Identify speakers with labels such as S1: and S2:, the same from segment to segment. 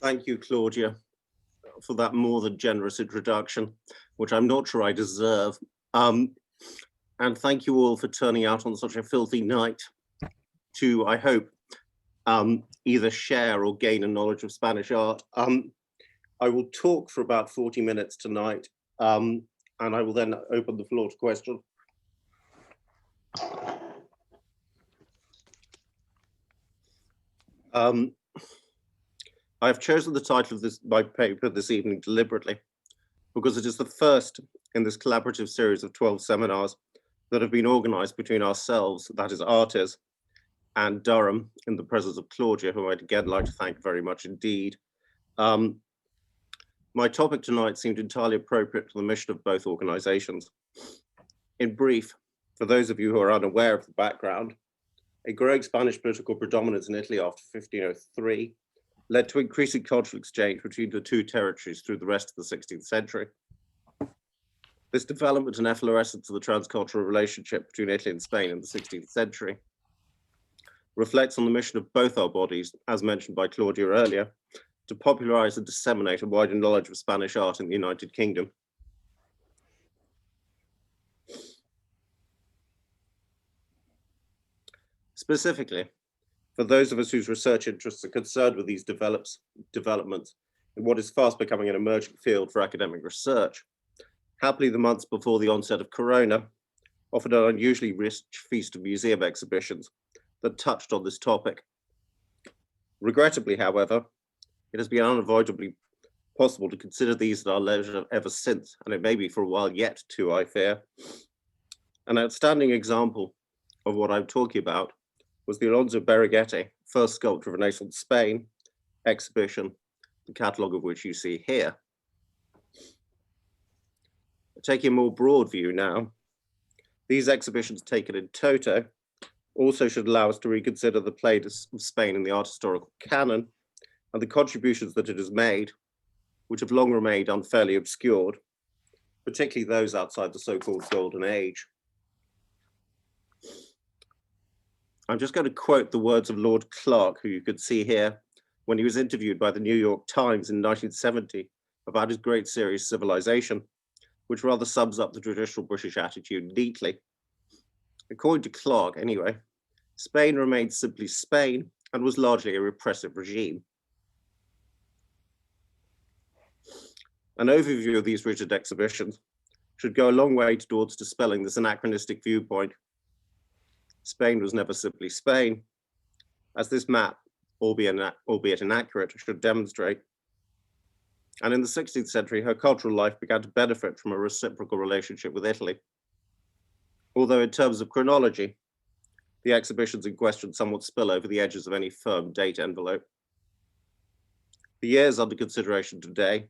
S1: Thank you, Claudia, for that more than generous introduction, which I'm not sure I deserve. And thank you all for turning out on such a filthy night to, I hope, either share or gain a knowledge of Spanish art. I will talk for about 40 minutes tonight, and I will then open the floor to questions. I've chosen the title of my paper this evening deliberately because it is the first in this collaborative series of 12 seminars that have been organized between ourselves, that is Artes, and Durham, in the presence of Claudia, who I'd again like to thank very much indeed. My topic tonight seemed entirely appropriate to the mission of both organizations. In brief, for those of you who are unaware of the background, a growing Spanish political predominance in Italy after 1503 led to increasing cultural exchange between the two territories through the rest of the 16th century. This development and efflorescence of the transcultural relationship between Italy and Spain in the 16th century reflects on the mission of both our bodies, as mentioned by Claudia earlier, to popularize and disseminate a wider knowledge of Spanish art in the United Kingdom. Specifically, for those of us whose research interests are concerned with these developments in what is fast becoming an emerging field for academic research, happily the months before the onset of Corona offered an unusually rich feast of museum exhibitions that touched on this topic. Regrettably, however, it has been unavoidably possible to consider these at our leisure ever since, and it may be for a while yet too, I fear. An outstanding example of what I'm talking about was the Alonso Berruguete, first sculptor of Renaissance Spain, exhibition, the catalogue of which you see here. Taking a more broad view now, these exhibitions taken in toto also should allow us to reconsider the place of Spain in the art historical canon and the contributions that it has made, which have long remained unfairly obscured, particularly those outside the so-called Golden Age. I'm just going to quote the words of Lord Clarke, who you could see here, when he was interviewed by the New York Times in 1970 about his great series Civilization, which rather sums up the traditional British attitude neatly. According to Clarke, anyway, Spain remained simply Spain and was largely a repressive regime. An overview of these rigid exhibitions should go a long way towards dispelling this anachronistic viewpoint. Spain was never simply Spain, as this map, albeit inaccurate, should demonstrate. And in the 16th century, her cultural life began to benefit from a reciprocal relationship with Italy. Although in terms of chronology, the exhibitions in question somewhat spill over the edges of any firm date envelope. The years under consideration today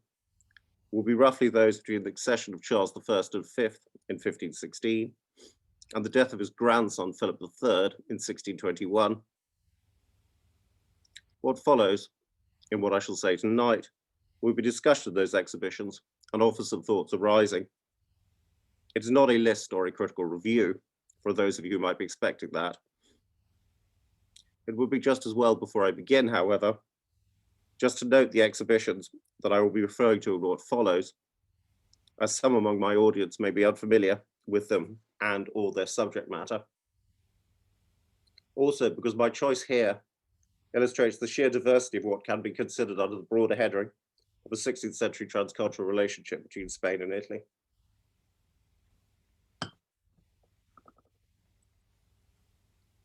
S1: will be roughly those between the accession of Charles I and V in 1516 and the death of his grandson, Philip III, in 1621. What follows, in what I shall say tonight, will be discussion of those exhibitions and offer some thoughts arising. It is not a list or a critical review, for those of you who might be expecting that. It would be just as well before I begin, however, just to note the exhibitions that I will be referring to in what follows, as some among my audience may be unfamiliar with them and or their subject matter. Also, because my choice here illustrates the sheer diversity of what can be considered under the broader heading of a 16th century transcultural relationship between Spain and Italy.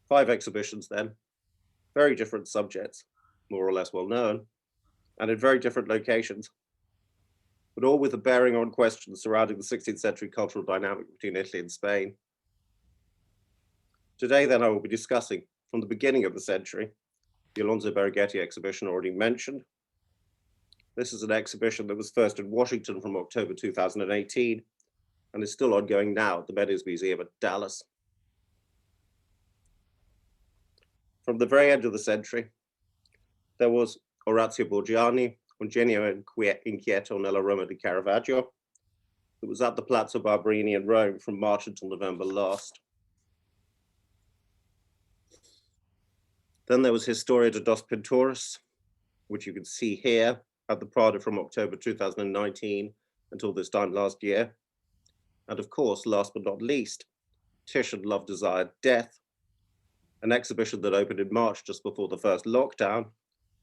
S1: Five exhibitions then, very different subjects, more or less well known, and in very different locations, but all with a bearing on questions surrounding the 16th century cultural dynamic between Italy and Spain. Today then I will be discussing, from the beginning of the century, the Alonso Berruguete exhibition already mentioned. This is an exhibition that was first in Washington from October 2018 and is still ongoing now at the Meadows Museum at Dallas. From the very end of the century, there was Orazio Borgiani, Un genio inquieto nella Roma di Caravaggio, that was at the Palazzo Barberini in Rome from March until November last. Then there was Historia de dos Pintores, which you can see here at the Prado from October 2019 until this time last year. And of course, last but not least, Titian, Love, Desire, Death, an exhibition that opened in March just before the first lockdown,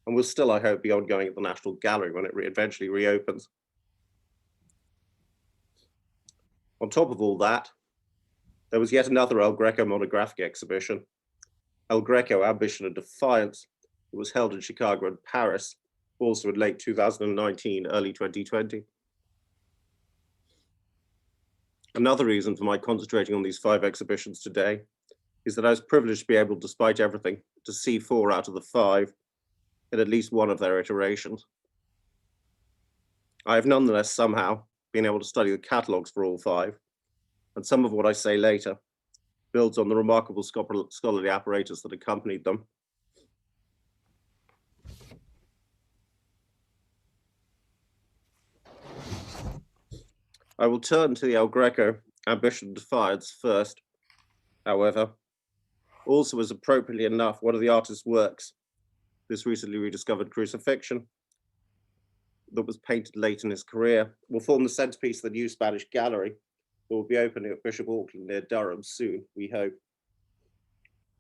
S1: and will still, I hope, be ongoing at the National Gallery when it eventually reopens. On top of all that, there was yet another El Greco monographic exhibition, El Greco, Ambition and Defiance, that was held in Chicago and Paris, also in late 2019, early 2020. Another reason for my concentrating on these 5 exhibitions today is that I was privileged to be able, despite everything, to see 4 out of the 5 in at least one of their iterations. I have nonetheless somehow been able to study the catalogues for all 5, and some of what I say later builds on the remarkable scholarly apparatus that accompanied them. I will turn to the El Greco, Ambition and Defiance first, however. Also, as appropriately enough, one of the artist's works, this recently rediscovered crucifixion, that was painted late in his career, will form the centerpiece of the new Spanish gallery that will be opening at Bishop Auckland near Durham soon, we hope.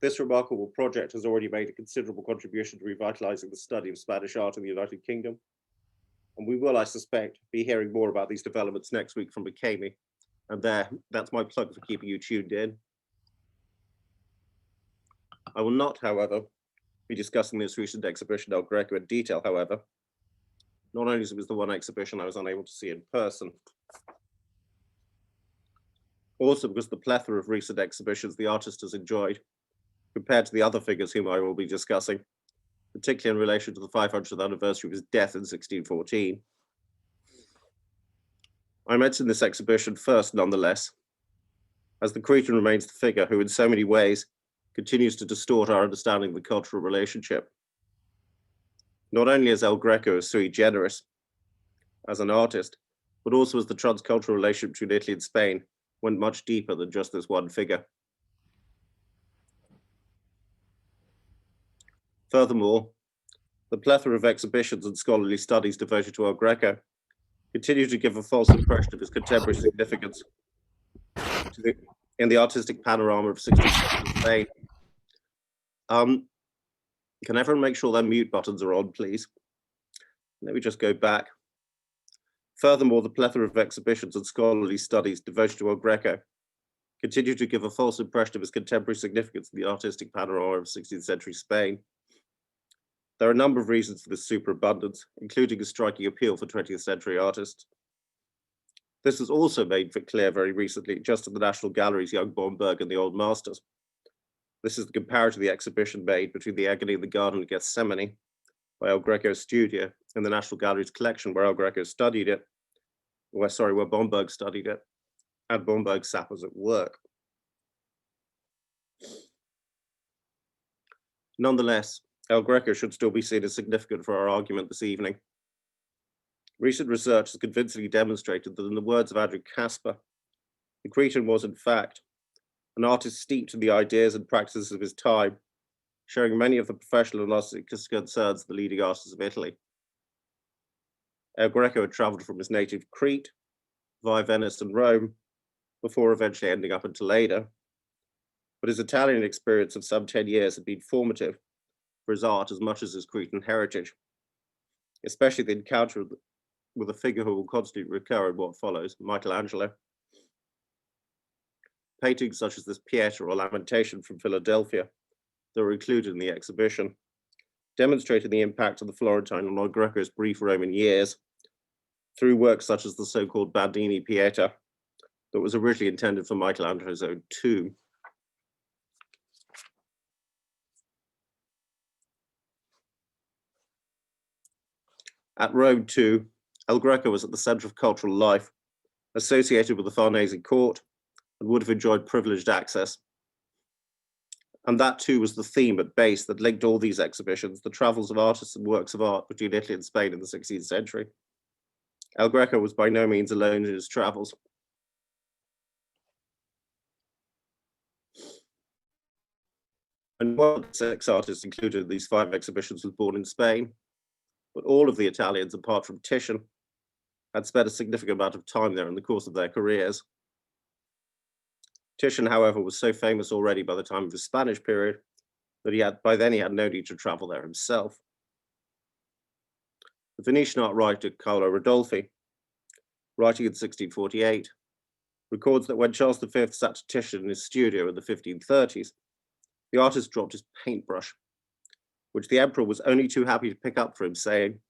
S1: This remarkable project has already made a considerable contribution to revitalizing the study of Spanish art in the United Kingdom. And we will, I suspect, be hearing more about these developments next week from Akemi. And that's my plug for keeping you tuned in. I will not, however, be discussing this recent exhibition, El Greco, in detail, however. Not only as it was the one exhibition I was unable to see in person, also because the plethora of recent exhibitions the artist has enjoyed, compared to the other figures whom I will be discussing, particularly in relation to the 500th anniversary of his death in 1614. I mention this exhibition first, nonetheless, as the Cretan remains the figure who in so many ways continues to distort our understanding of the cultural relationship. Not only as El Greco as sui generis, as an artist, but also as the transcultural relationship between Italy and Spain went much deeper than just this one figure. Furthermore, the plethora of exhibitions and scholarly studies devoted to El Greco continue to give a false impression of his contemporary significance in the artistic panorama of 16th century Spain. Can everyone make sure their mute buttons are on, please? Let me just go back. Furthermore, the plethora of exhibitions and scholarly studies devoted to El Greco continue to give a false impression of his contemporary significance in the artistic panorama of 16th century Spain. There are a number of reasons for this superabundance, including a striking appeal for 20th century artists. This was also made clear very recently, just at the National Gallery's Young Bomberg and the Old Masters. This is the comparative of the exhibition made between the Agony in the Garden of Gethsemane by El Greco's studio and the National Gallery's collection where El Greco studied it, where Bomberg studied it, and Bomberg's sappers at work. Nonetheless, El Greco should still be seen as significant for our argument this evening. Recent research has convincingly demonstrated that, in the words of Andrew Casper, the Cretan was, in fact, an artist steeped in the ideas and practices of his time, sharing many of the professional and artistic concerns of the leading artists of Italy. El Greco had traveled from his native Crete via Venice and Rome before eventually ending up in Toledo. But his Italian experience of some 10 years had been formative for his art as much as his Cretan heritage, especially the encounter with a figure who will constantly recur in what follows, Michelangelo. Paintings such as this Pieta or Lamentation from Philadelphia that were included in the exhibition demonstrated the impact of the Florentine on El Greco's brief Roman years through works such as the so-called Bandini Pieta that was originally intended for Michelangelo's own tomb. At Rome, too, El Greco was at the center of cultural life, associated with the Farnese court, and would have enjoyed privileged access. And that too was the theme at base that linked all these exhibitions, the travels of artists and works of art between Italy and Spain in the 16th century. El Greco was by no means alone in his travels. And one of the 6 artists included in these 5 exhibitions was born in Spain. but all of the Italians, apart from Titian, had spent a significant amount of time there in the course of their careers. Titian, however, was so famous already by the time of his Spanish period that by then he had no need to travel there himself. The Venetian art writer Carlo Rodolfi, writing in 1648, records that when Charles V sat to Titian in his studio in the 1530s, the artist dropped his paintbrush, which the emperor was only too happy to pick up for him, saying,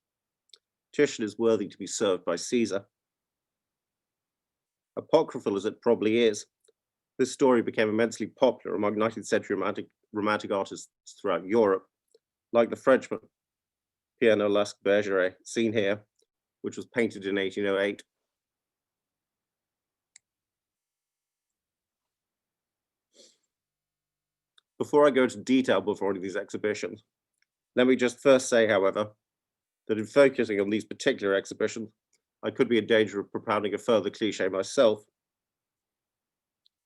S1: "Titian is worthy to be served by Caesar." Apocryphal as it probably is, this story became immensely popular among 19th century romantic artists throughout Europe, like the Frenchman Pierre Nolasque Bergeret, seen here, which was painted in 1808. Before I go into detail before any of these exhibitions, let me just first say, however, that in focusing on these particular exhibitions, I could be in danger of propounding a further cliche myself.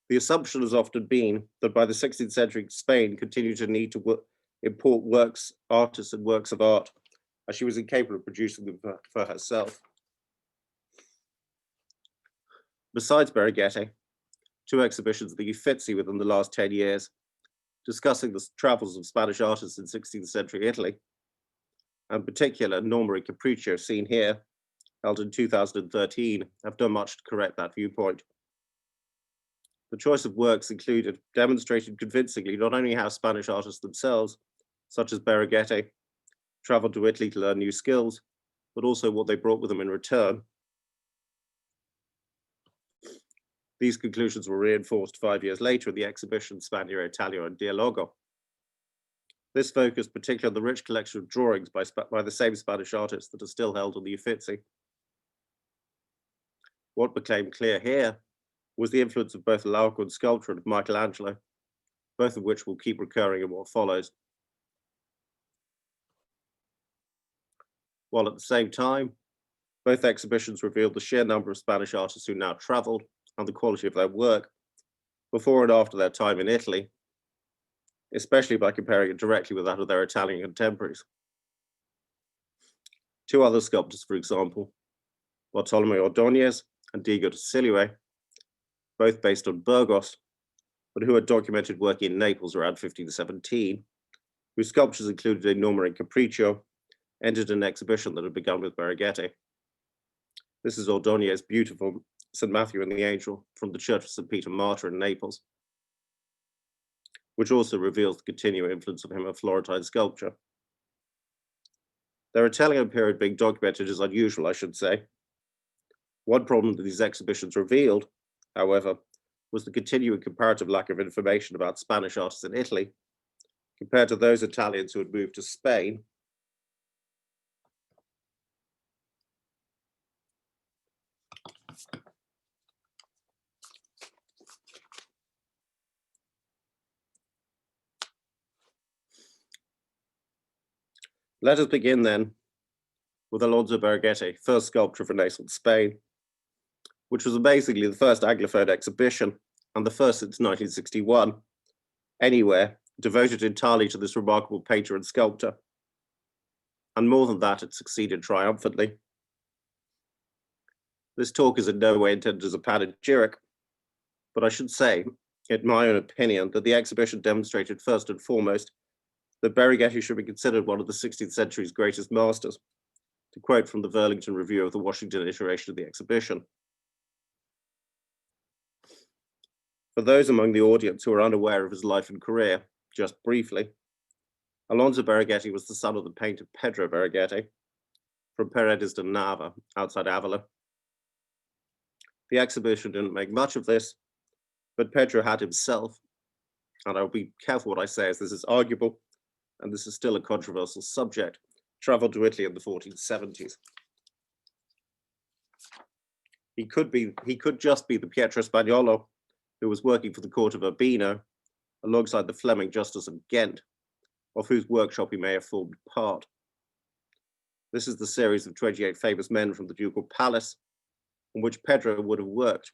S1: The assumption has often been that by the 16th century, Spain continued to need to import works, artists and works of art, as she was incapable of producing them for herself. Besides Berruguete, 2 exhibitions at the Uffizi within the last 10 years, discussing the travels of Spanish artists in 16th century Italy, and in particular Norma and Capriccio, seen here, held in 2013, have done much to correct that viewpoint. The choice of works included demonstrated convincingly not only how Spanish artists themselves, such as Berruguete, traveled to Italy to learn new skills, but also what they brought with them in return. These conclusions were reinforced 5 years later in the exhibition Spagna, Italia and Dialogo. This focused particularly on the rich collection of drawings by the same Spanish artists that are still held on the Uffizi. What became clear here was the influence of both Laocoon sculpture and of Michelangelo, both of which will keep recurring in what follows. While at the same time, both exhibitions revealed the sheer number of Spanish artists who now traveled and the quality of their work before and after their time in Italy, especially by comparing it directly with that of their Italian contemporaries. 2 other sculptors, for example, Bartolomeo Ordóñez and Diego de Silue, both based on Burgos, but who had documented work in Naples around 1517, whose sculptures included a Norma and Capriccio, entered an exhibition that had begun with Berruguete. This is Ordóñez's beautiful St. Matthew and the Angel from the Church of St. Peter Martyr in Naples, which also reveals the continuing influence of him on Florentine sculpture. Their Italian period being documented is unusual, I should say. One problem that these exhibitions revealed, however, was the continuing comparative lack of information about Spanish artists in Italy compared to those Italians who had moved to Spain. Let us begin then with Alonso Berruguete, first sculptor of Renaissance Spain, which was basically the first Anglophone exhibition and the first since 1961, anywhere devoted entirely to this remarkable painter and sculptor. And more than that, it succeeded triumphantly. This talk is in no way intended as a panegyric, but I should say, in my own opinion, that the exhibition demonstrated first and foremost that Berruguete should be considered one of the 16th century's greatest masters, to quote from the Burlington Review of the Washington iteration of the exhibition. For those among the audience who are unaware of his life and career, just briefly, Alonso Berruguete was the son of the painter Pedro Berruguete from Paredes de Nava, outside Avila. The exhibition didn't make much of this, but Pedro had himself, and I'll be careful what I say as this is arguable, and this is still a controversial subject, traveled to Italy in the 1470s. He could just be the Pietro Spagnolo who was working for the court of Urbino alongside the Fleming Justice of Ghent, of whose workshop he may have formed part. This is the series of 28 famous men from the Ducal Palace, on which Pedro would have worked,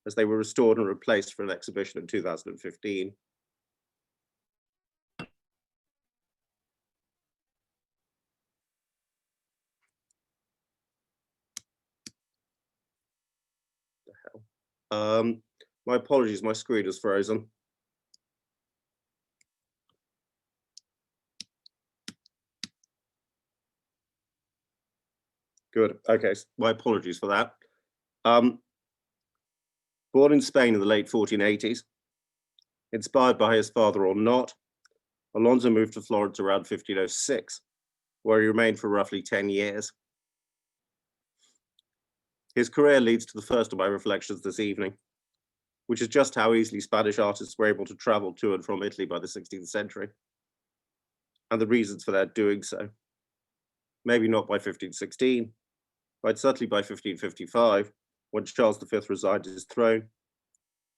S1: as they were restored and replaced for an exhibition in 2015. hell? My apologies, my screen is frozen. Good. Okay, my apologies for that. Born in Spain in the late 1480s, inspired by his father or not, Alonso moved to Florence around 1506, where he remained for roughly 10 years. His career leads to the first of my reflections this evening, which is just how easily Spanish artists were able to travel to and from Italy by the 16th century, and the reasons for their doing so. Maybe not by 1516, but certainly by 1555, when Charles V resigned his throne,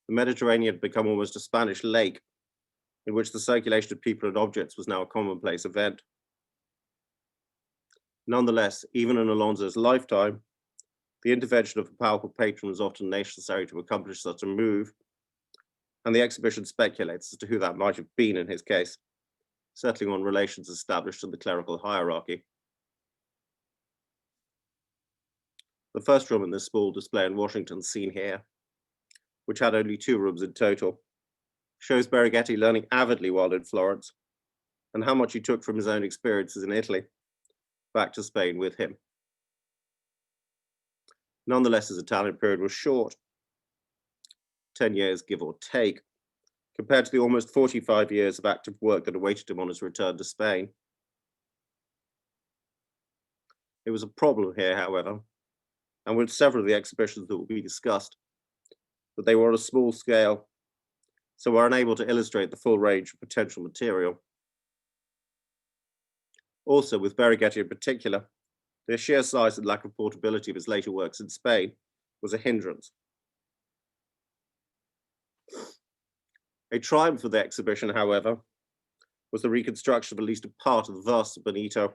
S1: the Mediterranean had become almost a Spanish lake, in which the circulation of people and objects was now a commonplace event. Nonetheless, even in Alonso's lifetime, the intervention of a powerful patron was often necessary to accomplish such a move, and the exhibition speculates as to who that might have been in his case, settling on relations established in the clerical hierarchy. The first room in this small display in Washington, seen here, which had only 2 rooms in total, shows Berighetti learning avidly while in Florence, and how much he took from his own experiences in Italy back to Spain with him. Nonetheless, his Italian period was short, 10 years give or take, compared to the almost 45 years of active work that awaited him on his return to Spain. It was a problem here, however, and with several of the exhibitions that will be discussed, that they were on a small scale, so were unable to illustrate the full range of potential material. Also, with Berighetti in particular, the sheer size and lack of portability of his later works in Spain was a hindrance. A triumph for the exhibition, however, was the reconstruction of at least a part of the vast Benito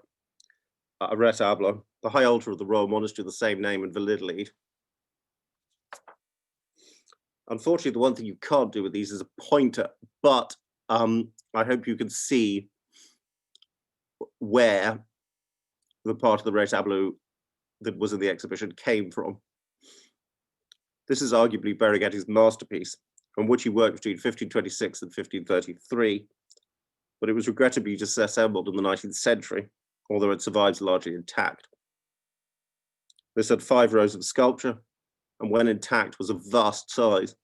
S1: retablo, the high altar of the royal monastery of the same name in Valladolid. Unfortunately, the one thing you can't do with these is a pointer, but I hope you can see where the part of the retablo that was in the exhibition came from. This is arguably Berighetti's masterpiece, on which he worked between 1526 and 1533, but it was regrettably disassembled in the 19th century, although it survives largely intact. This had 5 rows of sculpture, and when intact was of vast size.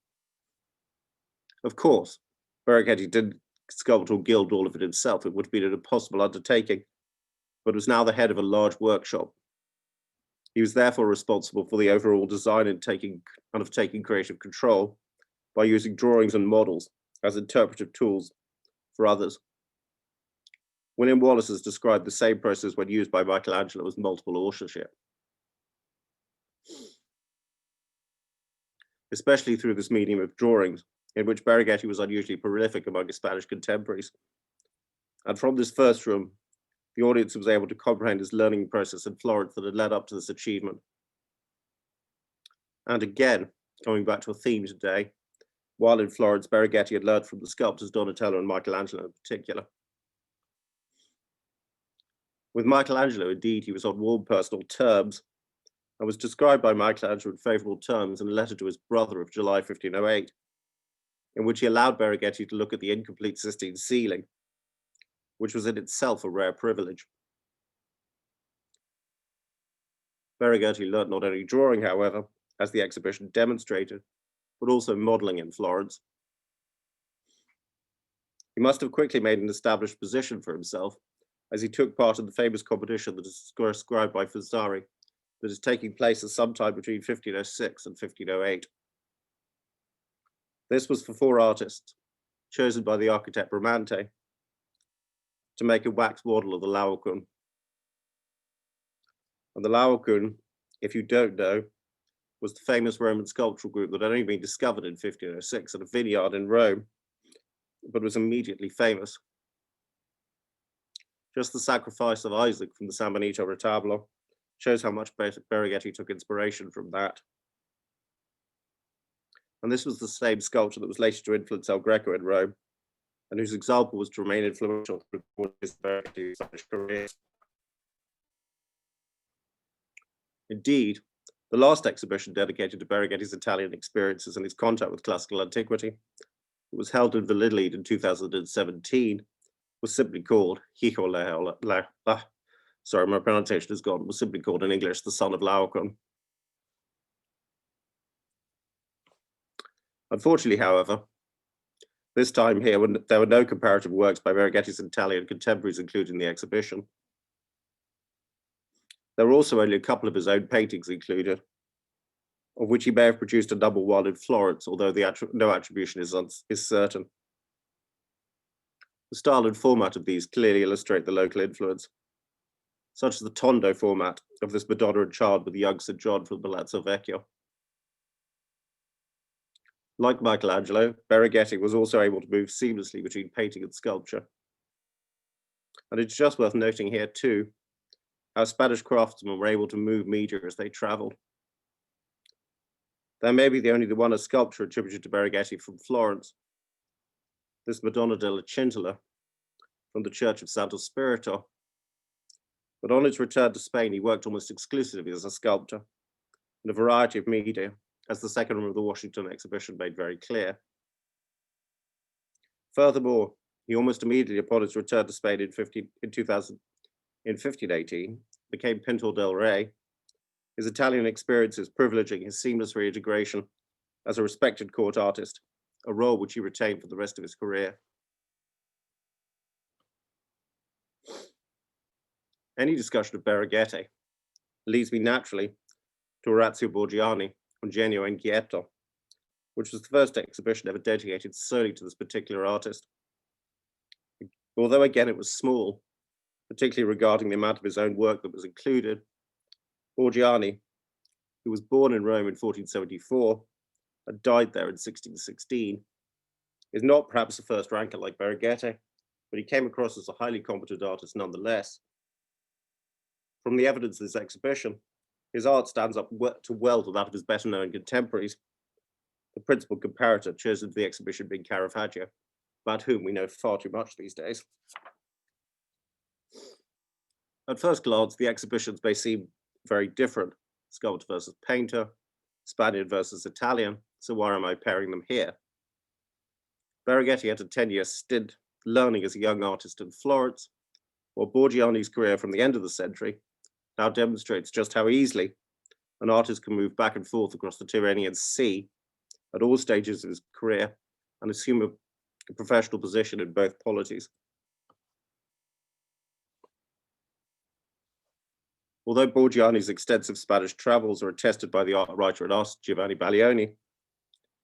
S1: Of course, Berighetti didn't sculpt or gild all of it himself. It would have been an impossible undertaking, but was now the head of a large workshop. He was therefore responsible for the overall design and of taking creative control by using drawings and models as interpretive tools for others. William Wallace has described the same process when used by Michelangelo as multiple authorship, especially through this medium of drawings, in which Berighetti was unusually prolific among his Spanish contemporaries. And from this first room, the audience was able to comprehend his learning process in Florence that had led up to this achievement. And again, coming back to a theme today, while in Florence, Berighetti had learned from the sculptors Donatello and Michelangelo in particular. With Michelangelo, indeed, he was on warm personal terms, and was described by Michelangelo in favorable terms in a letter to his brother of July 1508, in which he allowed Berighetti to look at the incomplete Sistine ceiling, which was in itself a rare privilege. Berighetti learnt not only drawing, however, as the exhibition demonstrated, but also modeling in Florence. He must have quickly made an established position for himself, as he took part in the famous competition that is described by Vasari, that is taking place at some time between 1506 and 1508. This was for 4 artists, chosen by the architect Bramante, to make a wax model of the Laocoon. And the Laocoon, if you don't know, was the famous Roman sculptural group that had only been discovered in 1506 at a vineyard in Rome, but was immediately famous. Just the sacrifice of Isaac from the San Benito retablo shows how much Berighetti took inspiration from that. And this was the same sculpture that was later to influence El Greco in Rome, and whose example was to remain influential through his Spanish career. Indeed, The last exhibition dedicated to Berighetti's Italian experiences and his contact with classical antiquity, it was held in Valladolid in 2017, was simply called sorry, my pronunciation is gone, was simply called in English The Son of Laocoon. Unfortunately, however, this time here, when there were no comparative works by Berighetti's Italian contemporaries included in the exhibition, there were also only a couple of his own paintings included, of which he may have produced a number one in Florence, although no attribution is certain. The style and format of these clearly illustrate the local influence, such as the tondo format of this Madonna and Child with the young St. John from Palazzo Vecchio. Like Michelangelo, Berighetti was also able to move seamlessly between painting and sculpture. And it's just worth noting here too, how Spanish craftsmen were able to move media as they traveled. There may be only the one a sculpture attributed to Berighetti from Florence, this Madonna della Cintola from the Church of Santo Spirito. But on his return to Spain, he worked almost exclusively as a sculptor in a variety of media, as the second room of the Washington exhibition made very clear. Furthermore, he almost immediately upon his return to Spain in 1518 became Pintor del Rey, his Italian experiences privileging his seamless reintegration as a respected court artist, a role which he retained for the rest of his career. Any discussion of Berighetti leads me naturally to Orazio Borgiani on Genio Inquieto, which was the first exhibition ever dedicated solely to this particular artist. Although again it was small, particularly regarding the amount of his own work that was included, Borgiani, who was born in Rome in 1474 and died there in 1616, is not perhaps a first ranker like Berighetti, but he came across as a highly competent artist nonetheless. From the evidence of this exhibition, his art stands up to well to that of his better known contemporaries, the principal comparator chosen for the exhibition being Caravaggio, about whom we know far too much these days. At first glance, the exhibitions may seem very different, sculptor versus painter, Spaniard versus Italian, so why am I pairing them here? Berighetti had a 10-year stint learning as a young artist in Florence, while Borgiani's career from the end of the century now demonstrates just how easily an artist can move back and forth across the Tyrrhenian Sea at all stages of his career and assume a professional position in both polities. Although Borgiani's extensive Spanish travels are attested by the art writer and artist Giovanni Baglioni,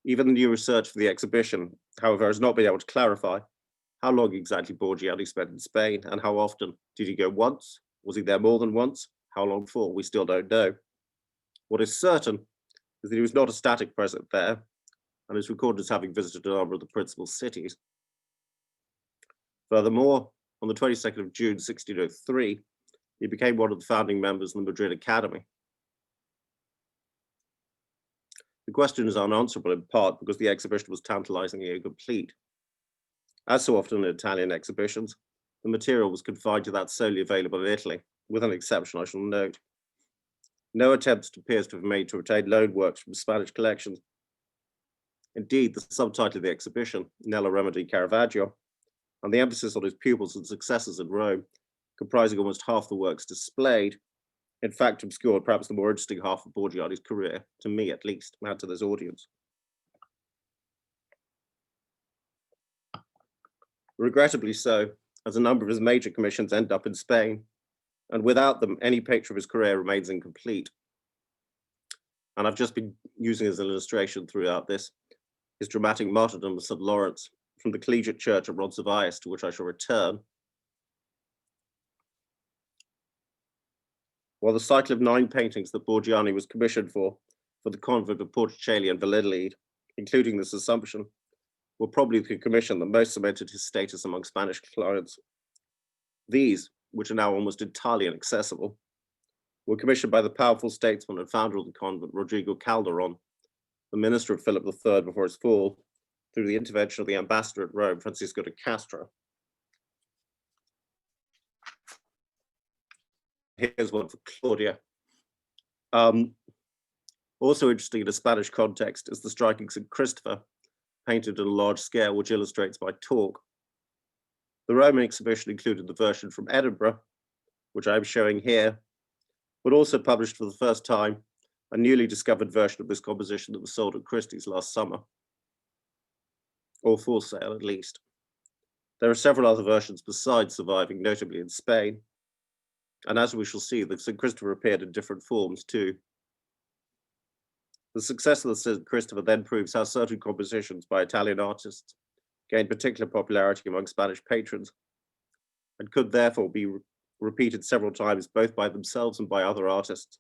S1: even the new research for the exhibition, however, has not been able to clarify how long exactly Borgiani spent in Spain and how often. Did he go once? Was he there more than once? How long for? We still don't know. What is certain is that he was not a static presence there and is recorded as having visited a number of the principal cities. Furthermore, on the 22nd of June, 1603, he became one of the founding members of the Madrid Academy. The question is unanswerable in part because the exhibition was tantalizingly incomplete. As so often in Italian exhibitions, the material was confined to that solely available in Italy, with an exception I shall note. No attempts appears to have made to obtain loan works from Spanish collections. Indeed, the subtitle of the exhibition, Nella Roma di Caravaggio, and the emphasis on his pupils and successors in Rome, comprising almost half the works displayed, in fact obscured perhaps the more interesting half of Borgiani's career, to me at least, and to this audience. Regrettably so, as a number of his major commissions end up in Spain, and without them, any picture of his career remains incomplete. And I've just been using as an illustration throughout this, his dramatic martyrdom of St. Lawrence from the collegiate church at Roncesvalles, to which I shall return. While the cycle of 9 paintings that Borgiani was commissioned for the convent of Porticelli and Valladolid, including this Assumption, were probably the commission that most cemented his status among Spanish clients. These, which are now almost entirely inaccessible, were commissioned by the powerful statesman and founder of the convent, Rodrigo Calderon, the minister of Philip III before his fall, through the intervention of the ambassador at Rome, Francisco de Castro. Here's one for Claudia. Also interesting in a Spanish context is the striking St. Christopher, painted on a large scale, which illustrates by talk. The Roman exhibition included the version from Edinburgh, which I'm showing here, but also published for the first time a newly discovered version of this composition that was sold at Christie's last summer, or for sale at least. There are several other versions besides surviving, notably in Spain, and as we shall see, the St. Christopher appeared in different forms too. The success of the St. Christopher then proves how certain compositions by Italian artists gained particular popularity among Spanish patrons, and could therefore be repeated several times both by themselves and by other artists.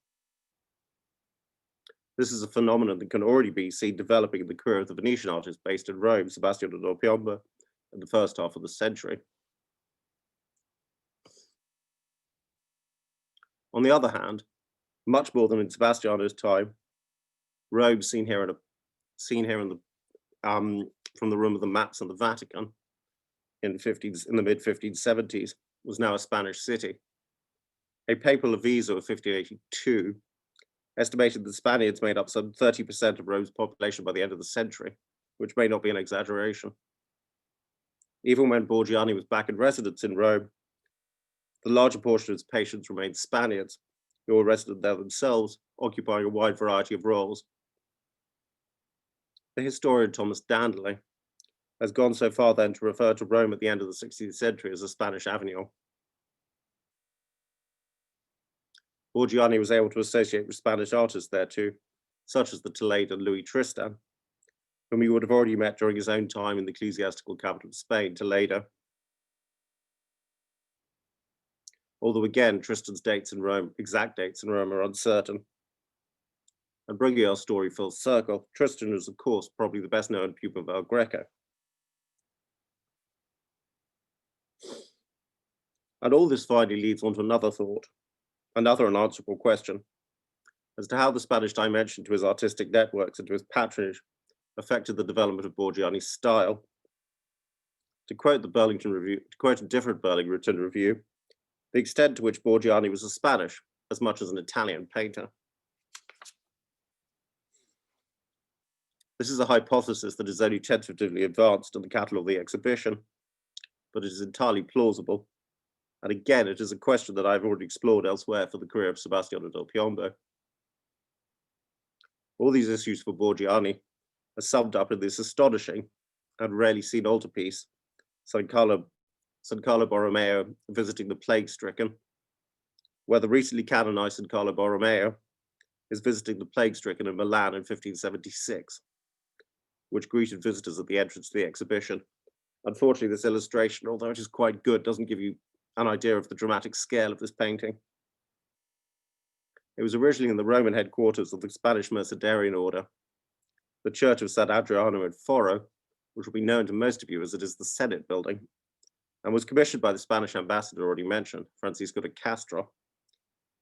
S1: This is a phenomenon that can already be seen developing in the career of the Venetian artist based in Rome, Sebastiano del Piombo, in the first half of the century. On the other hand, much more than in Sebastiano's time, Rome, seen here in the from the room of the maps in the Vatican in the mid-1570s, was now a Spanish city. A papal aviso of 1582 estimated that Spaniards made up some 30% of Rome's population by the end of the century, which may not be an exaggeration. Even when Borgiani was back in residence in Rome, the larger portion of his patients remained Spaniards, who were resident there themselves, occupying a wide variety of roles. The historian Thomas Dandley has gone so far then to refer to Rome at the end of the 16th century as a Spanish Avignon. Borgiani was able to associate with Spanish artists there too, such as the Toledan Louis Tristan, whom he would have already met during his own time in the ecclesiastical capital of Spain, Toledo. Although again, Tristan's exact dates in Rome are uncertain. And bringing our story full circle, Tristan is of course probably the best known pupil of El Greco. And all this finally leads on to another thought, another unanswerable question, as to how the Spanish dimension to his artistic networks and to his patronage affected the development of Borgiani's style. To quote a different Burlington review, the extent to which Borgiani was a Spanish as much as an Italian painter. This is a hypothesis that is only tentatively advanced in the catalogue of the exhibition, but it is entirely plausible. And again, it is a question that I've already explored elsewhere for the career of Sebastiano del Piombo. All these issues for Borgiani are summed up in this astonishing and rarely seen altarpiece, San Carlo Borromeo visiting the plague-stricken, where the recently canonized San Carlo Borromeo is visiting the plague-stricken in Milan in 1576, which greeted visitors at the entrance to the exhibition. Unfortunately, this illustration, although it is quite good, doesn't give you an idea of the dramatic scale of this painting. It was originally in the Roman headquarters of the Spanish Mercedarian order, the Church of San Adriano in Foro, which will be known to most of you as it is the Senate building, and was commissioned by the Spanish ambassador already mentioned, Francisco de Castro,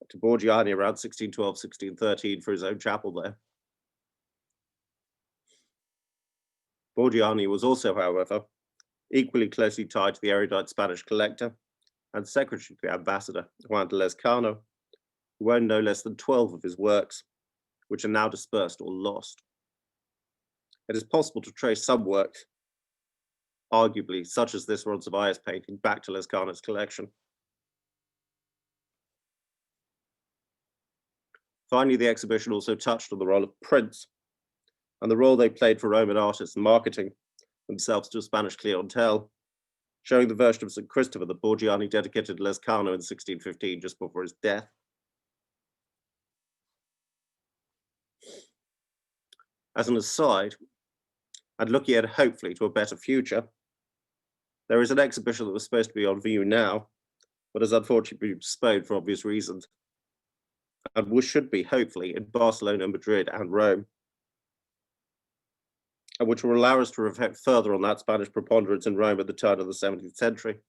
S1: to Borgiani around 1612-1613 for his own chapel there. Borgiani was also, however, equally closely tied to the erudite Spanish collector and secretary to the ambassador, Juan de Lescano, who owned no less than 12 of his works, which are now dispersed or lost. It is possible to trace some works, arguably, such as this Roncesvalles painting, back to Lescano's collection. Finally, the exhibition also touched on the role of prints and the role they played for Roman artists in marketing themselves to a Spanish clientele, showing the version of St. Christopher that Borgiani dedicated to Lescano in 1615, just before his death. As an aside, and looking ahead hopefully to a better future, there is an exhibition that was supposed to be on view now, but has unfortunately been postponed for obvious reasons, and should be hopefully in Barcelona, Madrid, and Rome, and which will allow us to reflect further on that Spanish preponderance in Rome at the turn of the 17th century,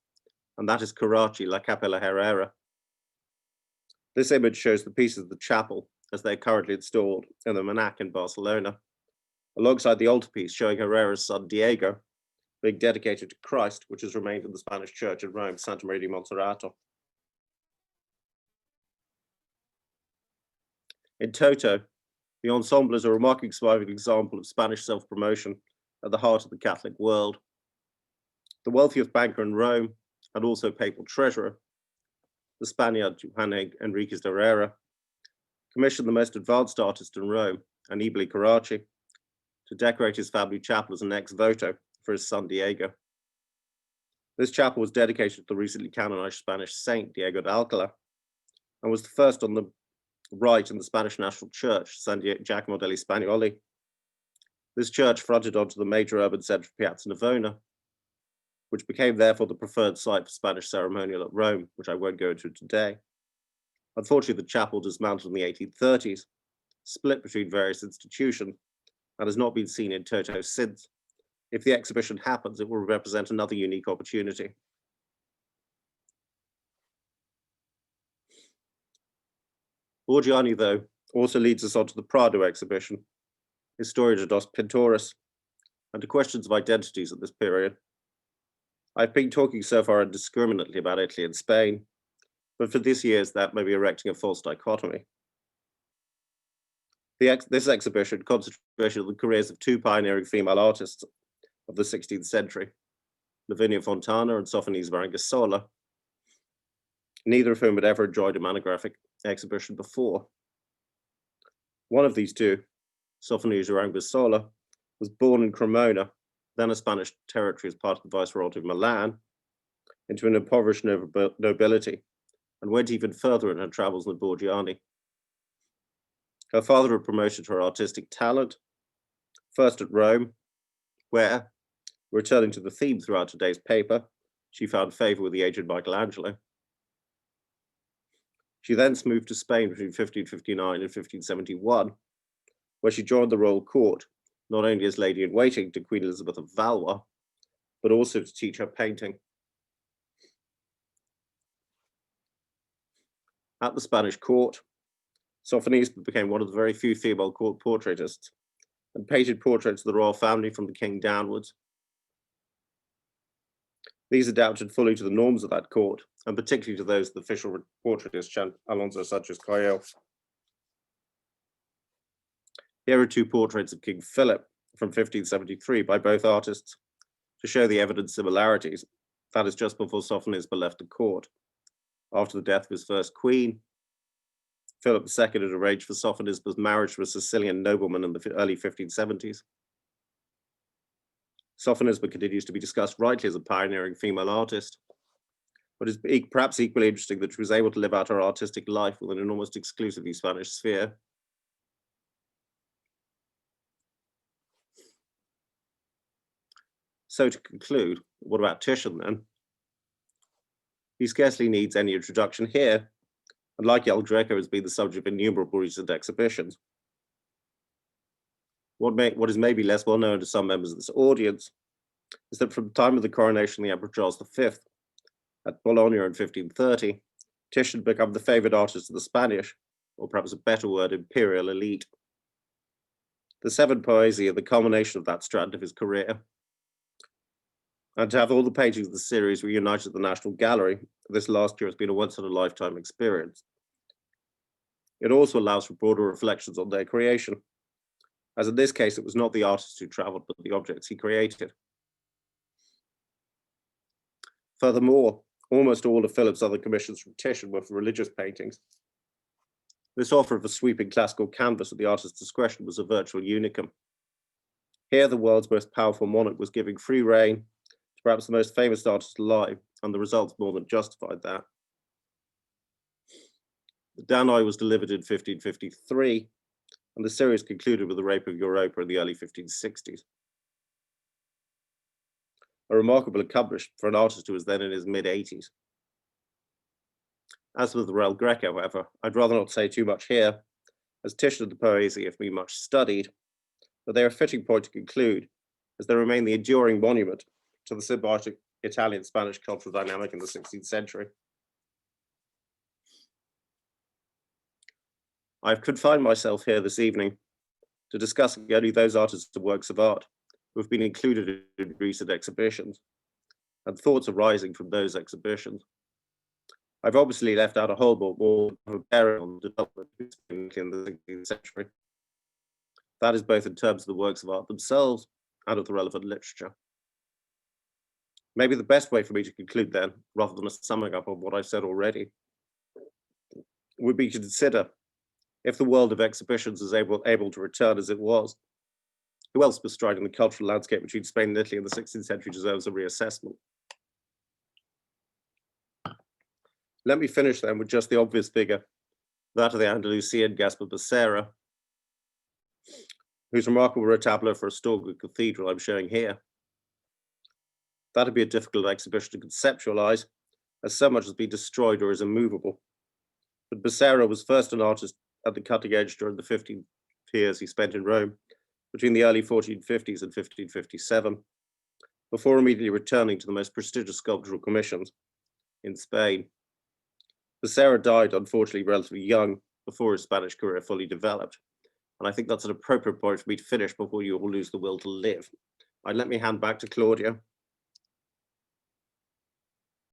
S1: and that is Carracci, La Capella Herrera. This image shows the pieces of the chapel as they're currently installed in the Monac in Barcelona, alongside the altarpiece showing Herrera's son Diego being dedicated to Christ, which has remained in the Spanish church in Rome, Santa Maria di Monserrato. In toto, The ensemble is a remarkably surviving example of Spanish self-promotion at the heart of the Catholic world. The wealthiest banker in Rome and also papal treasurer, the Spaniard Juan Enriquez de Herrera, commissioned the most advanced artist in Rome, Aníbal Carracci, to decorate his family chapel as an ex voto for his son Diego. This chapel was dedicated to the recently canonized Spanish saint Diego de Alcala and was the first on the right in the Spanish National Church, San Giacomo degli Spagnoli. This church fronted onto the major urban center of Piazza Navona, which became therefore the preferred site for Spanish ceremonial at Rome, which I won't go into today. Unfortunately, the chapel dismantled in the 1830s, split between various institutions, and has not been seen in toto since. If the exhibition happens, it will represent another unique opportunity. Borgiani, though, also leads us on to the Prado exhibition, Historia de dos Pintores, and to questions of identities at this period. I've been talking so far indiscriminately about Italy and Spain, but for this year's that may be erecting a false dichotomy. This exhibition concentrated on the careers of two pioneering female artists of the 16th century, Lavinia Fontana and Sophonisba Arangusola, neither of whom had ever enjoyed a monographic exhibition before. One of these two, Sophonisba Arangusola, was born in Cremona, then a Spanish territory as part of the Viceroyalty of Milan, into an impoverished nobility, and went even further in her travels than Borgiani. Her father had promoted her artistic talent, first at Rome, where, returning to the theme throughout today's paper, she found favor with the aged Michelangelo. She then moved to Spain between 1559 and 1571, where she joined the royal court, not only as lady-in-waiting to Queen Elizabeth of Valois, but also to teach her painting. At the Spanish court, Sophonisba became one of the very few female court portraitists and painted portraits of the royal family from the king downwards. These adapted fully to the norms of that court, and particularly to those of the official portraitist Alonso Sanchez Coelho. Here are two portraits of King Philip from 1573 by both artists to show the evident similarities. That is just before Sophonisba left the court. After the death of his first queen, Philip II had arranged for Sophonisba's marriage to a Sicilian nobleman in the early 1570s. Sophonisba continues to be discussed rightly as a pioneering female artist, but it's perhaps equally interesting that she was able to live out her artistic life within an almost exclusively Spanish sphere. So to conclude, what about Titian then? He scarcely needs any introduction here, and like El Greco has been the subject of innumerable recent exhibitions. What is maybe less well known to some members of this audience is that from the time of the coronation of the Emperor Charles V at Bologna in 1530, Titian had become the favorite artist of the Spanish, or perhaps a better word, imperial elite. The Seven Poesie are the culmination of that strand of his career. And to have all the paintings of the series reunited at the National Gallery this last year has been a once-in-a-lifetime experience. It also allows for broader reflections on their creation, as in this case, it was not the artist who traveled, but the objects he created. Furthermore, almost all of Philip's other commissions from Titian were for religious paintings. This offer of a sweeping classical canvas at the artist's discretion was a virtual unicum. Here, the world's most powerful monarch was giving free rein to perhaps the most famous artist alive, and the results more than justified that. The Danae was delivered in 1553, and the series concluded with the rape of Europa in the early 1560s. A remarkable accomplishment for an artist who was then in his mid-80s. As with the El Greco, however, I'd rather not say too much here, as Titian and the Poesie have been much studied, but they are a fitting point to conclude, as they remain the enduring monument to the symbiotic Italian-Spanish cultural dynamic in the 16th century. I've confined myself here this evening to discussing only those artists and works of art who have been included in recent exhibitions, and thoughts arising from those exhibitions. I've obviously left out a whole lot more bearing on the development in the 16th century. That is both in terms of the works of art themselves and of the relevant literature. Maybe the best way for me to conclude then, rather than a summing up of what I've said already, would be to consider if the world of exhibitions is able to return as it was, who else bestriding the cultural landscape between Spain and Italy in the 16th century deserves a reassessment. Let me finish then with just the obvious figure, that of the Andalusian Gaspar Becerra, whose remarkable retablo for Astorga Cathedral I'm showing here. That'd be a difficult exhibition to conceptualize, as so much has been destroyed or is immovable. But Becerra was first an artist at the cutting edge during the 15 years he spent in Rome, between the early 1450s and 1557, before immediately returning to the most prestigious sculptural commissions in Spain. Becerra died, unfortunately, relatively young, before his Spanish career fully developed. And I think that's an appropriate point for me to finish before you all lose the will to live. Let me hand back to Claudia.